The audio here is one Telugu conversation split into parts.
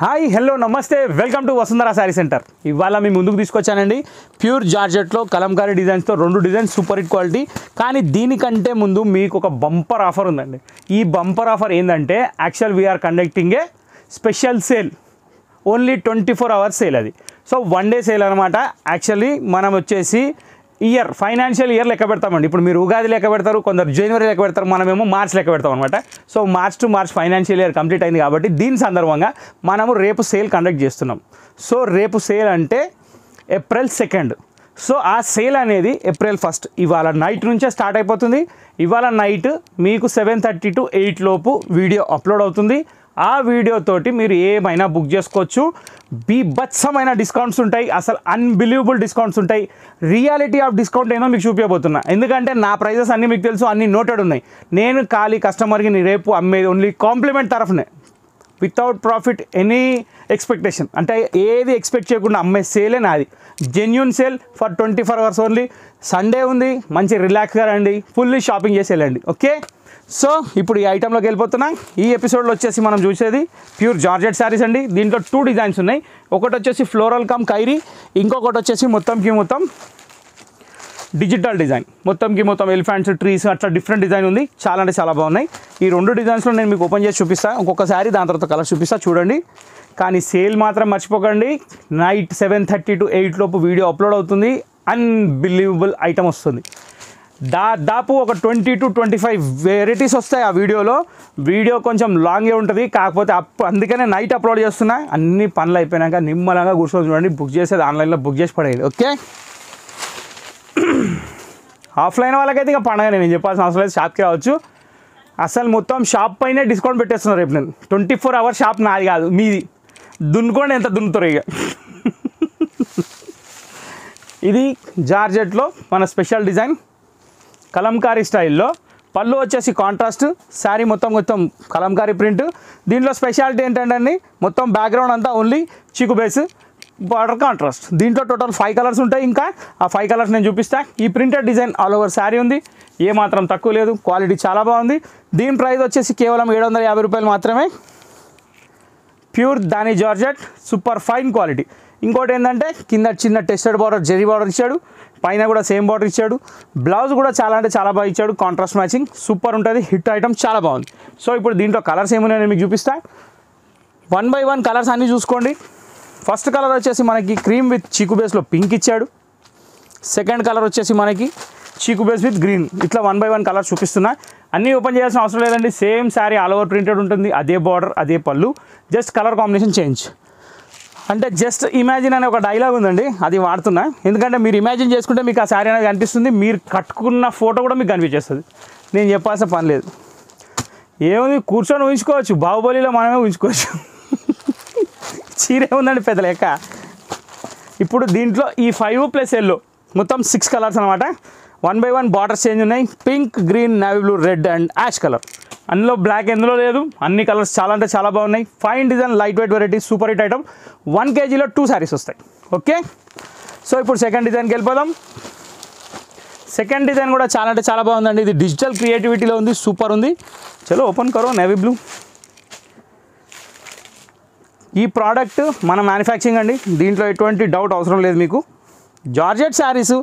హాయ్ హలో నమస్తే welcome to Vasundhara Sari centre. ఇవాళ మీ ముందుకు తీసుకొచ్చానండి ప్యూర్ జార్జెట్లో కలంకారీ డిజైన్స్తో 2 డిజైన్స్ సూపర్ హిట్ క్వాలిటీ. కానీ దీనికంటే ముందు మీకు ఒక బంపర్ ఆఫర్ ఉందండి. ఈ బంపర్ ఆఫర్ ఏంటంటే actual we are conducting a special sale, only 24 hours sale. అది సో 1 day సేల్ అనమాట. యాక్చువల్లీ మనం వచ్చేసి ఫైనాన్షియల్ ఇయర్ లెక్క పెడతామండి. ఇప్పుడు మీరు ఉగాది లెక్క పెడతారు, కొందరు జనవరి లెక్క పెడతారు, మనమేమో మార్చ్ లెక్క పెడతాం అనమాట. So March to March financial year complete అయింది కాబట్టి దీని సందర్భంగా మనము రేపు సేల్ కండక్ట్ చేస్తున్నాం. సో రేపు సేల్ అంటే April 2. సో ఆ సేల్ అనేది April 1 ఇవాళ నైట్ నుంచే స్టార్ట్ అయిపోతుంది. ఇవాళ నైట్ మీకు 7:30 to 8 లోపు వీడియో అప్లోడ్ అవుతుంది. ఆ వీడియోతోటి మీరు ఏమైనా బుక్ చేసుకోవచ్చు. బీభత్సమైన డిస్కౌంట్స్ ఉంటాయి, అసలు అన్బిలీవబుల్ డిస్కౌంట్స్ ఉంటాయి. రియాలిటీ ఆఫ్ డిస్కౌంట్ ఏమో మీకు చూపించబోతున్నా. ఎందుకంటే నా ప్రైజెస్ అన్నీ మీకు తెలుసు, అన్నీ నోటెడ్ ఉన్నాయి. నేను ఖాళీ కస్టమర్కి రేపు అమ్మేది ఓన్లీ కాంప్లిమెంట్ తరఫునే, వితౌట్ ప్రాఫిట్ ఎనీ ఎక్స్పెక్టేషన్. అంటే ఏది ఎక్స్పెక్ట్ చేయకుండా అమ్మే సేలే నాది. Genuine sale for 24 hours only. Sunday ఉంది, మంచి రిలాక్స్గా రండి, ఫుల్లీ షాపింగ్ చేసి వెళ్ళండి. ఓకే, సో ఇప్పుడు ఈ ఐటెంలోకి వెళ్ళిపోతున్నాం. ఈ ఎపిసోడ్లో వచ్చేసి మనం చూసేది ప్యూర్ జార్జెట్ శారీస్ అండి. దీంట్లో 2 డిజైన్స్ ఉన్నాయి. ఒకటి వచ్చేసి ఫ్లోరల్ కమ్ ఖైరీ, ఇంకొకటి వచ్చేసి మొత్తం డిజిటల్ డిజైన్. మొత్తం ఎలిఫెంట్స్, ట్రీస్ అట్లా డిఫరెంట్ డిజైన్ ఉంది. చాలా అంటే చాలా బాగున్నాయి. ఈ 2 డిజైన్స్లో నేను మీకు ఓపెన్ చేసి చూపిస్తాను. ఒక్కొక్క శారీ దాని తర్వాత కలర్ చూపిస్తాను, చూడండి. కానీ సేల్ మాత్రం మర్చిపోకండి. నైట్ 7:30 to 8 లోపు వీడియో అప్లోడ్ అవుతుంది. అన్బిలీవబుల్ ఐటమ్ వస్తుంది. దాదాపు ఒక 20 to 25 వెరైటీస్ వస్తాయి ఆ వీడియోలో. వీడియో కొంచెం లాంగే ఉంటుంది, కాకపోతే అందుకనే నైట్ అప్లోడ్ చేస్తున్నా. అన్ని పనులు అయిపోయినాక నిమ్మలంగా కూర్చొని చూడండి. బుక్ చేసేది ఆన్లైన్లో బుక్ చేసి పడేది. ఓకే, ఆఫ్లైన్ వాళ్ళకైతే ఇక పండగ, నేను చెప్పాల్సిన అవసరం లేదు, షాప్కి రావచ్చు. అసలు మొత్తం షాప్ పైనే డిస్కౌంట్ పెట్టేస్తున్నారు రేపు. నేను 24 hours షాప్ నాది కాదు, మీది. దున్నుకోండి, ఎంత దున్నుతారు ఇక. ఇది జార్జెట్లో మన స్పెషల్ డిజైన్ కలంకారీ స్టైల్లో. పళ్ళు వచ్చేసి కాంట్రాస్ట్, శారీ మొత్తం కలంకారీ ప్రింట్. దీంట్లో స్పెషాలిటీ ఏంటంటే మొత్తం బ్యాక్గ్రౌండ్ అంతా ఓన్లీ చీకు బేస్, బార్డర్ కాంట్రాస్ట్. దీంట్లో టోటల్ 5 colours ఉంటాయి. ఇంకా ఆ 5 colours నేను చూపిస్తాను. ఈ printed design all over sari ఉంది. ఏమాత్రం తక్కువ లేదు, క్వాలిటీ చాలా బాగుంది. దీని ప్రైస్ వచ్చేసి కేవలం 750 రూపాయలు మాత్రమే. ప్యూర్ దాని జార్జెట్, సూపర్ ఫైన్ క్వాలిటీ. ఇంకోటి ఏంటంటే కింద చిన్న టెస్టెడ్ బార్డర్, జెరీ బార్డర్ ఇచ్చాడు, పైన కూడా సేమ్ బార్డర్ ఇచ్చాడు. బ్లౌజ్ కూడా చాలా అంటే చాలా బాగా ఇచ్చాడు, కాంట్రాస్ట్ మ్యాచింగ్ సూపర్ ఉంటుంది. హిట్ ఐటమ్ చాలా బాగుంది. సో ఇప్పుడు దీంట్లో కలర్స్ ఏమున్నాయో నేను మీకు చూపిస్తాను. 1 by 1 కలర్స్ అన్నీ చూసుకోండి. ఫస్ట్ కలర్ వచ్చేసి మనకి క్రీమ్ విత్ చీకు బేస్లో పింక్ ఇచ్చాడు. సెకండ్ కలర్ వచ్చేసి మనకి చీకు బేస్ విత్ గ్రీన్. ఇట్లా 1 by 1 కలర్ చూపిస్తున్నా. అన్నీ ఓపెన్ చేయాల్సిన అవసరం లేదండి. Same sari all over printed ఉంటుంది. అదే బార్డర్, అదే పళ్ళు, జస్ట్ కలర్ కాంబినేషన్ చేంజ్. అంటే జస్ట్ ఇమాజిన్ అనే ఒక డైలాగ్ ఉందండి, అది వాడుతున్నా. ఎందుకంటే మీరు ఇమాజిన్ చేసుకుంటే మీకు ఆ శారీ అనేది కనిపిస్తుంది. మీరు కట్టుకున్న ఫోటో కూడా మీకు కనిపించేస్తుంది. నేను చెప్పాల్సిన పని లేదు. ఏముంది, కూర్చొని ఊహించుకోవచ్చు. బాహుబలిలో మనమే ఊహించుకోవచ్చు. చీర ఏముందండి పెద్ద లెక్క. ఇప్పుడు దీంట్లో ఈ 5 + yellow మొత్తం 6 colours అనమాట. 1 by 1 బార్డర్స్ చేంజ్ ఉన్నాయి. Pink, green, navy blue, red and ash colour. అందులో బ్లాక్ ఎందులో లేదు. అన్ని కలర్స్ చాలా అంటే చాలా బాగున్నాయి. Fine design, light weight variety, super hit item. 1 kgలో 2 sarees వస్తాయి. ఓకే, సో ఇప్పుడు సెకండ్ డిజైన్కి వెళ్ళిపోదాం. సెకండ్ డిజైన్ కూడా చాలా అంటే చాలా బాగుందండి. ఇది డిజిటల్ క్రియేటివిటీలో ఉంది, సూపర్ ఉంది. చలో ఓపెన్ కరో. Navy blue. ఈ ప్రోడక్ట్ మన మ్యానుఫ్యాక్చరింగ్ అండి, దీంట్లో ఎటువంటి డౌట్ అవసరం లేదు మీకు. జార్జెట్ శారీస్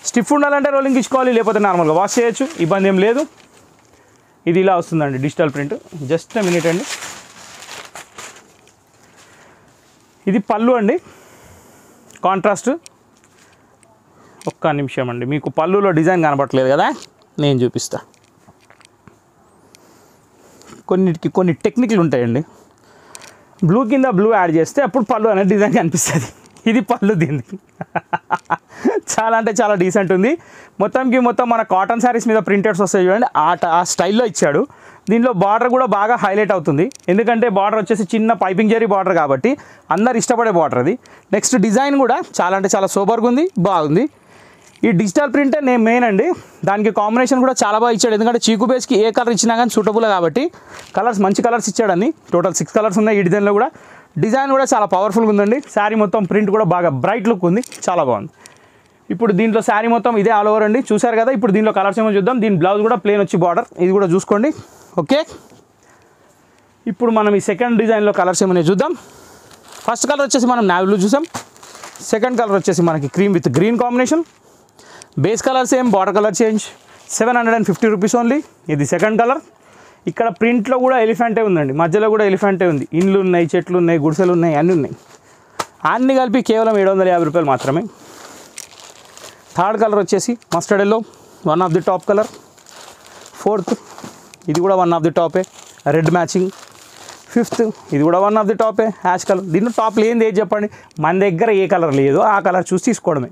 స్టిఫ్ ఉండాలంటే రోలింగ్ ఇచ్చుకోవాలి, లేకపోతే నార్మల్గా వాష్ చేయొచ్చు, ఇబ్బంది ఏం లేదు. ఇది ఇలా వస్తుందండి డిజిటల్ ప్రింట్. జస్ట్ మినిట్ అండి. ఇది పళ్ళు అండి, కాంట్రాస్ట్. ఒక్క నిమిషం అండి, మీకు పళ్ళులో డిజైన్ కనబడట్లేదు కదా, నేను చూపిస్తా. కొన్నిటికి కొన్ని టెక్నిక్లు ఉంటాయండి. బ్లూ కింద బ్లూ యాడ్ చేస్తే అప్పుడు పళ్ళు అనేది డిజైన్ కనిపిస్తుంది. ఇది పళ్ళు దీనికి. చాలా అంటే చాలా డీసెంట్ ఉంది. మొత్తం మన కాటన్ శారీస్ మీద ప్రింటెడ్స్ వస్తాయి చూడండి, ఆ స్టైల్లో ఇచ్చాడు. దీంట్లో బార్డర్ కూడా బాగా హైలైట్ అవుతుంది. ఎందుకంటే బార్డర్ వచ్చేసి చిన్న పైపింగ్ జరీ బార్డర్ కాబట్టి అందరు ఇష్టపడే బార్డర్ అది. నెక్స్ట్ డిజైన్ కూడా చాలా అంటే చాలా సూపర్గా ఉంది, బాగుంది. ఈ డిజిటల్ ప్రింటే నేను మెయిన్ అండి. దానికి కాంబినేషన్ కూడా చాలా బాగా ఇచ్చాడు. ఎందుకంటే చీకు బేస్కి ఏ కలర్ ఇచ్చినా కానీ సూటబుల్ కాబట్టి కలర్స్ మంచి కలర్స్ ఇచ్చాడని. టోటల్ 6 colours ఉన్నాయి ఈ డిజైన్లో కూడా. డిజైన్ కూడా చాలా పవర్ఫుల్గా ఉందండి. శారీ మొత్తం ప్రింట్ కూడా బాగా బ్రైట్ లుక్ ఉంది, చాలా బాగుంది. ఇప్పుడు దీంట్లో శారీ మొత్తం ఇదే ఆల్ ఓవర్ అండి, చూసారు కదా. ఇప్పుడు దీంట్లో కలర్స్ ఏమో చూద్దాం. దీని బ్లౌజ్ కూడా ప్లేన్ వచ్చి బార్డర్, ఇది కూడా చూసుకోండి. ఓకే, ఇప్పుడు మనం ఈ సెకండ్ డిజైన్లో కలర్స్ ఏమో చూద్దాం. ఫస్ట్ కలర్ వచ్చేసి మనం నావీ బ్లూ చూసాం. సెకండ్ కలర్ వచ్చేసి మనకి cream with green combination. Base colour same, border colour change. 750 rupees only. ఇది సెకండ్ కలర్. ఇక్కడ ప్రింట్లో కూడా ఎలిఫెంటే ఉందండి, మధ్యలో కూడా ఎలిఫెంటే ఉంది. ఇండ్లు ఉన్నాయి, చెట్లు ఉన్నాయి, గుడిసెలు ఉన్నాయి, అన్నీ ఉన్నాయి. అన్నీ కలిపి కేవలం 750 రూపాయలు మాత్రమే. థర్డ్ కలర్ వచ్చేసి mustard yellow, one of the top colour. Fourth ఇది కూడా వన్ ఆఫ్ ది టాపే, రెడ్ మ్యాచింగ్. ఫిఫ్త్ ఇది కూడా వన్ ఆఫ్ ది టాపే, హ్యాష్ కలర్. దీంట్లో టాప్ లేనిది ఏది చెప్పండి, మన దగ్గర ఏ కలర్ లేదో ఆ కలర్ చూసి తీసుకోవడమే.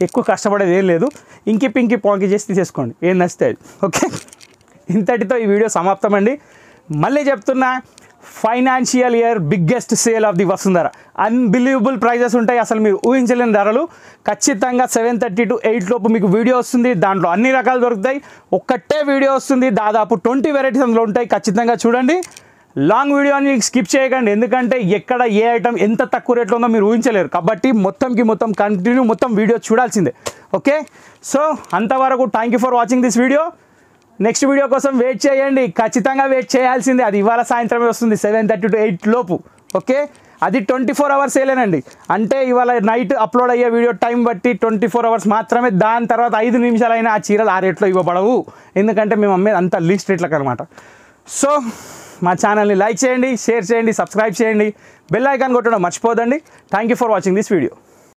ఎక్కువ కష్టపడేది ఏం లేదు, ఇంకి పింకి పాంకి చేసి తీసేసుకోండి, ఏం నచ్చితే అది. ఓకే, ఇంతటితో ఈ వీడియో సమాప్తం అండి. మళ్ళీ చెప్తున్నా, financial year biggest sale of the Vasundhara. Unbelievable prizes ఉంటాయి, అసలు మీరు ఊహించలేని ధరలు. ఖచ్చితంగా 7:30 to 8 లోపు మీకు వీడియో వస్తుంది. దాంట్లో అన్ని రకాలు దొరుకుతాయి. ఒక్కటే వీడియో వస్తుంది, దాదాపు 20 వెరైటీస్ అందులో ఉంటాయి. ఖచ్చితంగా చూడండి. లాంగ్ వీడియోని స్కిప్ చేయకండి, ఎందుకంటే ఎక్కడ ఏ ఐటమ్ ఎంత తక్కువ రేట్లో ఉందో మీరు ఊహించలేరు. కాబట్టి మొత్తం కంటిన్యూ మొత్తం వీడియో చూడాల్సిందే. ఓకే, సో అంతవరకు thank you for watching this video. Next video కోసం వెయిట్ చేయండి, ఖచ్చితంగా వెయిట్ చేయాల్సిందే. అది ఇవాళ సాయంత్రమే వస్తుంది, 7:30 to 8 లోపు. ఓకే, అది 24 hours సేలేనండి. అంటే ఇవాళ నైట్ అప్లోడ్ అయ్యే వీడియో టైం బట్టి 24 hours మాత్రమే. దాని తర్వాత 5 నిమిషాలైనా ఆ చీరలు ఆ రేట్లో ఇవ్వబడవు, ఎందుకంటే మేము అమ్మేది అంత లీస్ట్ రేట్లకు అనమాట. సో మా ఛానల్ని లైక్ చేయండి, షేర్ చేయండి, సబ్స్క్రైబ్ చేయండి, బెల్ ఐకాన్ కొట్టడం మర్చిపోదండి. Thank you for watching this video.